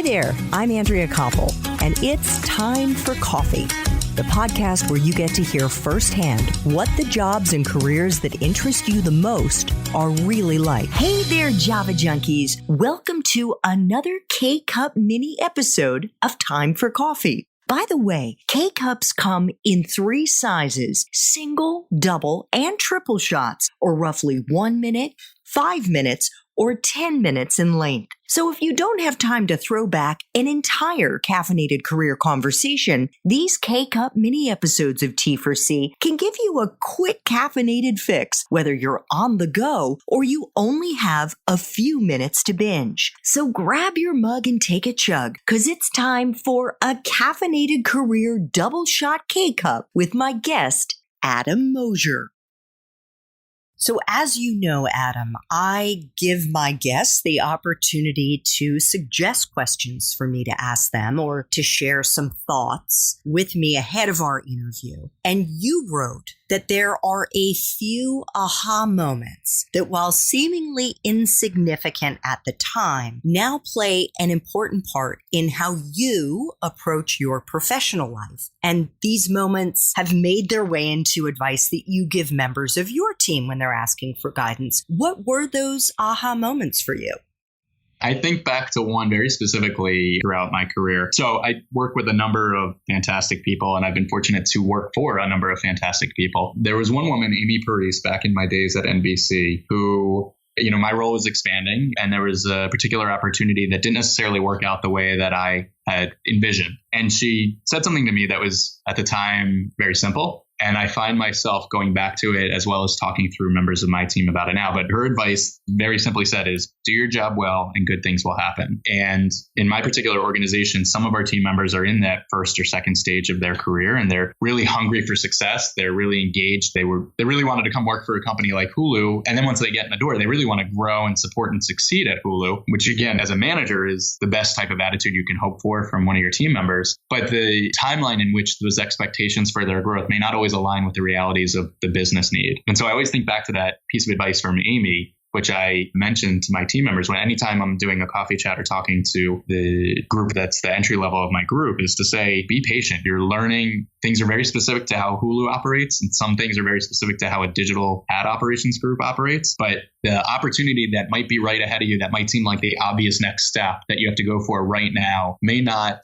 Hi there, I'm Andrea Koppel, and it's Time for Coffee, the podcast where you get to hear firsthand what the jobs and careers that interest you the most are really like. Hey there, Java junkies. Welcome to another K-Cup mini episode of Time for Coffee. By the way, K-Cups come in 3 sizes, single, double, and triple shots, or roughly 1 minute, 5 minutes, or 10 minutes in length. So if you don't have time to throw back an entire caffeinated career conversation, these K-Cup mini episodes of T4C can give you a quick caffeinated fix, whether you're on the go or you only have a few minutes to binge. So grab your mug and take a chug, because it's time for a caffeinated career double shot K-Cup with my guest, Adam Moser. So as you know, Adam, I give my guests the opportunity to suggest questions for me to ask them or to share some thoughts with me ahead of our interview. And you wrote that there are a few aha moments that, while seemingly insignificant at the time, now play an important part in how you approach your professional life. And these moments have made their way into advice that you give members of your team when they're asking for guidance. What were those aha moments for you? I think back to one very specifically throughout my career. So I work with a number of fantastic people, and I've been fortunate to work for a number of fantastic people. There was one woman, Amy Paris, back in my days at NBC, who, my role was expanding, and there was a particular opportunity that didn't necessarily work out the way that I had envisioned. And she said something to me that was, at the time, very simple. And I find myself going back to it as well as talking through members of my team about it now. But her advice, very simply said, is do your job well and good things will happen. And in my particular organization, some of our team members are in that first or second stage of their career, and they're really hungry for success. They're really engaged. They really wanted to come work for a company like Hulu. And then once they get in the door, they really want to grow and support and succeed at Hulu, which again, as a manager, is the best type of attitude you can hope for from one of your team members. But the timeline in which those expectations for their growth may not always align with the realities of the business need. And so I always think back to that piece of advice from Amy, which I mentioned to my team members when anytime I'm doing a coffee chat or talking to the group that's the entry level of my group, is to say, be patient. You're learning. Things are very specific to how Hulu operates, and some things are very specific to how a digital ad operations group operates. But the opportunity that might be right ahead of you, that might seem like the obvious next step that you have to go for right now, may not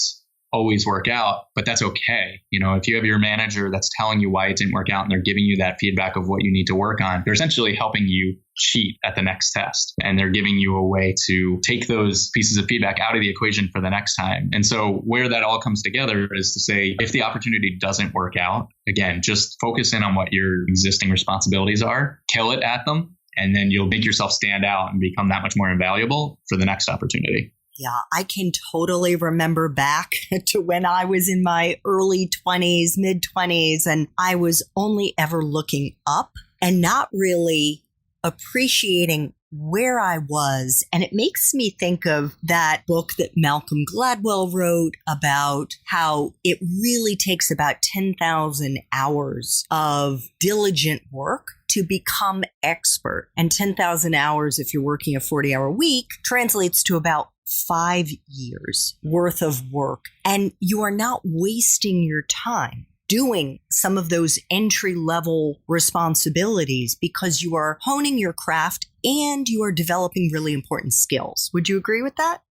always work out, but that's okay. If you have your manager that's telling you why it didn't work out and they're giving you that feedback of what you need to work on, they're essentially helping you cheat at the next test. And they're giving you a way to take those pieces of feedback out of the equation for the next time. And so where that all comes together is to say, if the opportunity doesn't work out, again, just focus in on what your existing responsibilities are, kill it at them, and then you'll make yourself stand out and become that much more invaluable for the next opportunity. Yeah, I can totally remember back to when I was in my early 20s, mid 20s, and I was only ever looking up and not really appreciating where I was. And it makes me think of that book that Malcolm Gladwell wrote about how it really takes about 10,000 hours of diligent work to become expert. And 10,000 hours, if you're working a 40-hour week, translates to about 5 years worth of work. And you are not wasting your time doing some of those entry-level responsibilities because you are honing your craft and you are developing really important skills. Would you agree with that?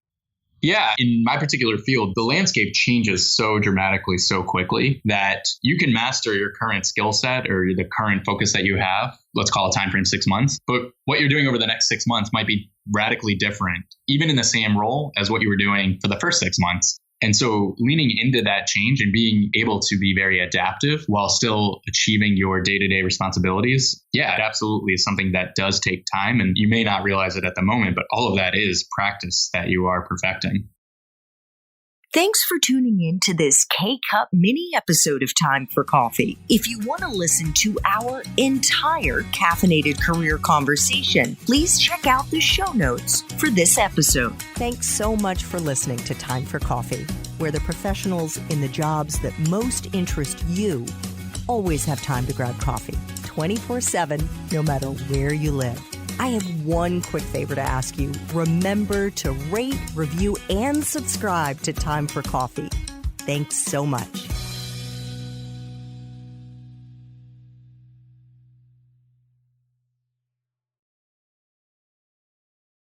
Yeah. In my particular field, the landscape changes so dramatically, so quickly that you can master your current skill set or the current focus that you have. Let's call a time frame 6 months. But what you're doing over the next 6 months might be radically different, even in the same role as what you were doing for the first 6 months. And so leaning into that change and being able to be very adaptive while still achieving your day-to-day responsibilities, yeah, it absolutely is something that does take time. And you may not realize it at the moment, but all of that is practice that you are perfecting. Thanks for tuning in to this K-Cup mini episode of Time for Coffee. If you want to listen to our entire caffeinated career conversation, please check out the show notes for this episode. Thanks so much for listening to Time for Coffee, where the professionals in the jobs that most interest you always have time to grab coffee, 24/7, no matter where you live. I have one quick favor to ask you. Remember to rate, review, and subscribe to Time for Coffee. Thanks so much.